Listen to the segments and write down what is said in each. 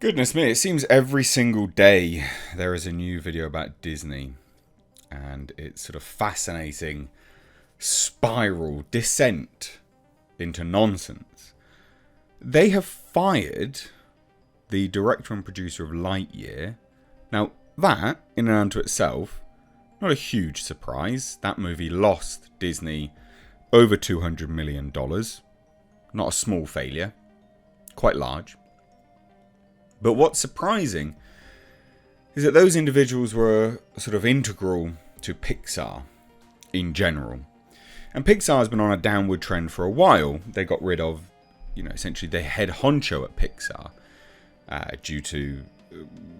Goodness me, it seems every single day there is a new video about Disney, and it's sort of fascinating spiral descent into nonsense. They have fired the director and producer of Lightyear. Now, that, in and unto itself, not a huge surprise. That movie lost Disney over $200 million. Not a small failure. Quite large. But what's surprising is that those individuals were sort of integral to Pixar in general. And Pixar has been on a downward trend for a while. They got rid of, essentially the head honcho at Pixar due to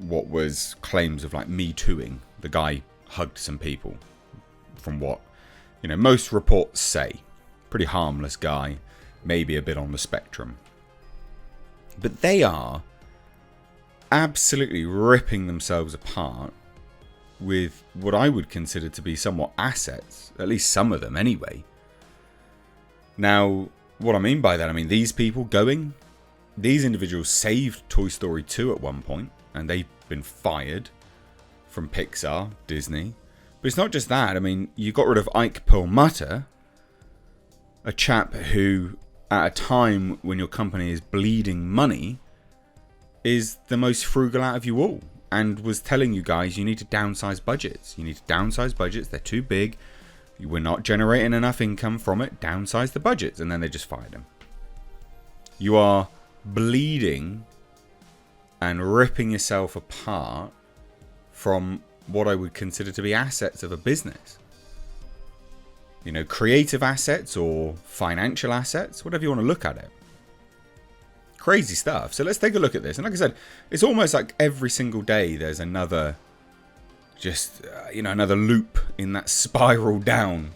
what was claims of like Me Tooing. The guy hugged some people from what, most reports say. Pretty harmless guy, maybe a bit on the spectrum. But they are absolutely ripping themselves apart with what I would consider to be somewhat assets, at least some of them anyway. Now, what I mean by that, these people these individuals saved Toy Story 2 at one point, and they've been fired from Pixar, Disney. But it's not just that. You got rid of Ike Perlmutter, a chap who, at a time when your company is bleeding money, is the most frugal out of you all, and was telling you guys you need to downsize budgets. You need to downsize budgets. They're too big. We're not generating enough income from it. Downsize the budgets. And then they just fired him. You are bleeding and ripping yourself apart from what I would consider to be assets of a business. Creative assets or financial assets, whatever you want to look at it. Crazy stuff. So let's take a look at this. And like I said, it's almost like every single day there's another, another loop in that spiral down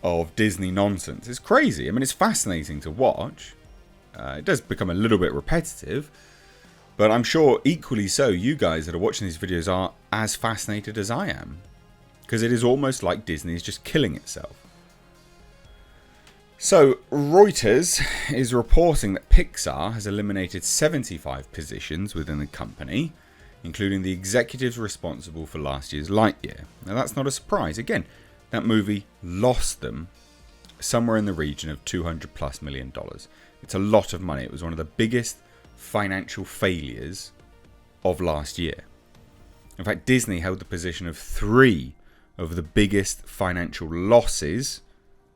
of Disney nonsense. It's crazy. It's fascinating to watch. It does become a little bit repetitive, but I'm sure equally so you guys that are watching these videos are as fascinated as I am, because it is almost like Disney is just killing itself. So, Reuters is reporting that Pixar has eliminated 75 positions within the company, including the executives responsible for last year's Lightyear. Now, that's not a surprise. Again, that movie lost them somewhere in the region of $200+ million. It's a lot of money. It was one of the biggest financial failures of last year. In fact, Disney held the position of 3 of the biggest financial losses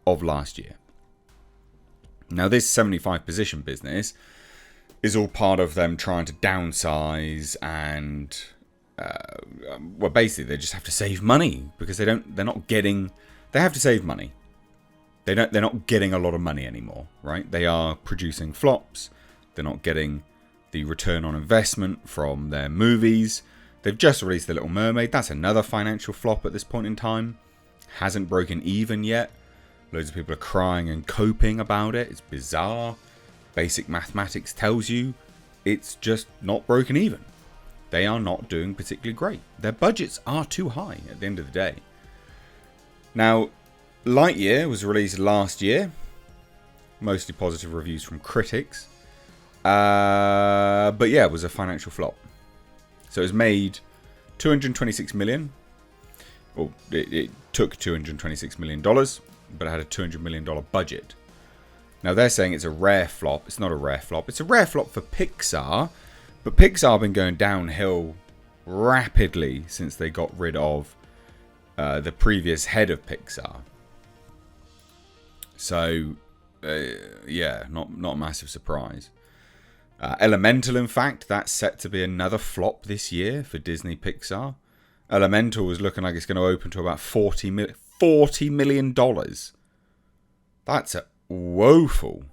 of last year. Now, this 75 position business is all part of them trying to downsize and, basically they just have to save money because they have to save money. They're not getting a lot of money anymore, right? They are producing flops. They're not getting the return on investment from their movies. They've just released The Little Mermaid. That's another financial flop at this point in time. Hasn't broken even yet. Loads of people are crying and coping about it. It's bizarre. Basic mathematics tells you it's just not broken even. They are not doing particularly great. Their budgets are too high at the end of the day. Now, Lightyear was released last year. Mostly positive reviews from critics. But yeah, it was a financial flop. So it was made $226 million. Well, it took $226 million. But it had a $200 million budget. Now they're saying it's a rare flop. It's not a rare flop. It's a rare flop for Pixar. But Pixar have been going downhill rapidly since they got rid of the previous head of Pixar. So, yeah, not a massive surprise. Elemental, in fact, that's set to be another flop this year for Disney Pixar. Elemental was looking like it's going to open to about $40 million. That's woeful.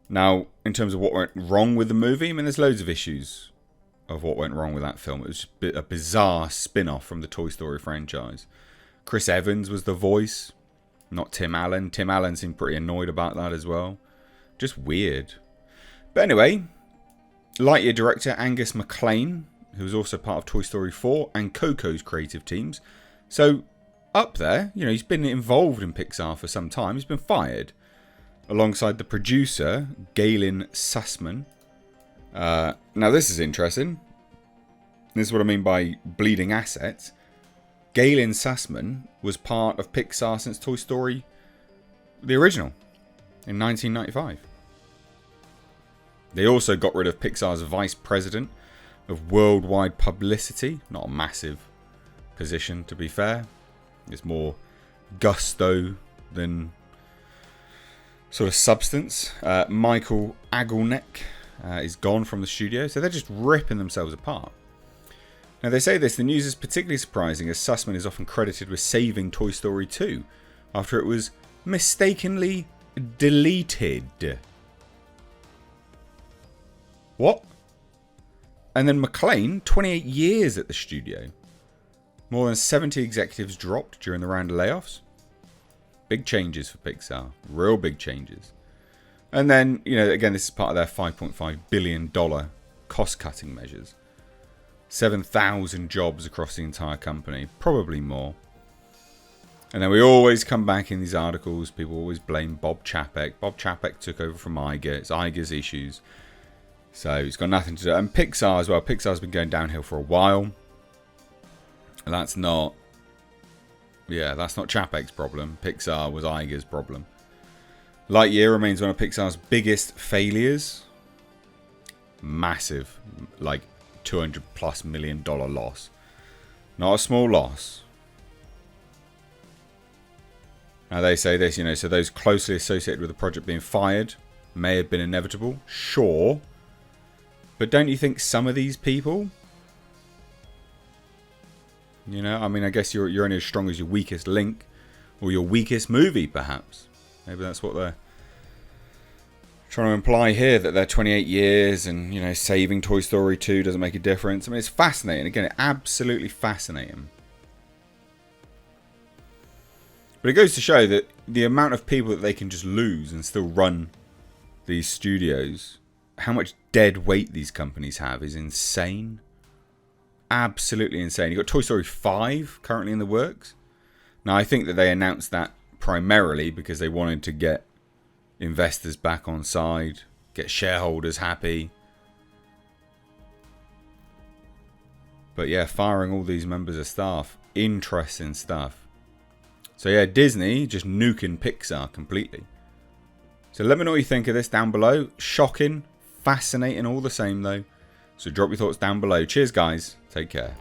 Now, in terms of what went wrong with the movie, there's loads of issues of what went wrong with that film. It was a bizarre spin-off from the Toy Story franchise. Chris Evans was the voice, not Tim Allen. Tim Allen seemed pretty annoyed about that as well. Just weird. But anyway, Lightyear director Angus MacLane, who was also part of Toy Story 4 and Coco's creative teams. So, up there, he's been involved in Pixar for some time. He's been fired. alongside the producer, Galen Sussman. Now this is interesting. This is what I mean by bleeding assets. Galen Sussman was part of Pixar since Toy Story, the original, in 1995. They also got rid of Pixar's vice president of worldwide publicity. Not a massive position, to be fair. It's more gusto than sort of substance. Michael Agelneck is gone from the studio, so they're just ripping themselves apart. Now they say this, the news is particularly surprising as Sussman is often credited with saving Toy Story 2 after it was mistakenly deleted. What? And then McClane, 28 years at the studio. More than 70 executives dropped during the round of layoffs. Big changes for Pixar. Real big changes. And then, you know, again, this is part of their $5.5 billion cost-cutting measures. 7,000 jobs across the entire company. Probably more. And then we always come back in these articles. People always blame Bob Chapek. Bob Chapek took over from Iger. It's Iger's issues. So it's got nothing to do. And Pixar as well. Pixar's been going downhill for a while. And that's not... Yeah, that's not Chapek's problem. Pixar was Iger's problem. Lightyear remains one of Pixar's biggest failures. Massive. Like $200+ million loss. Not a small loss. Now they say this, you know, so those closely associated with the project being fired may have been inevitable. Sure. But don't you think some of these people... You know, I mean, I guess you're only as strong as your weakest link. Or your weakest movie, perhaps. Maybe that's what they're trying to imply here. That they're 28 years and, you know, saving Toy Story 2 doesn't make a difference. I mean, it's fascinating. Again, absolutely fascinating. But it goes to show that the amount of people that they can just lose and still run these studios, how much dead weight these companies have is insane. Absolutely insane. You've got Toy Story 5 currently in the works. Now, I think that they announced that primarily because they wanted to get investors back on side, get shareholders happy. But yeah, firing all these members of staff. Interesting stuff. So yeah, Disney just nuking Pixar completely. So let me know what you think of this down below. Shocking, fascinating all the same though. So drop your thoughts down below. Cheers guys. Take care.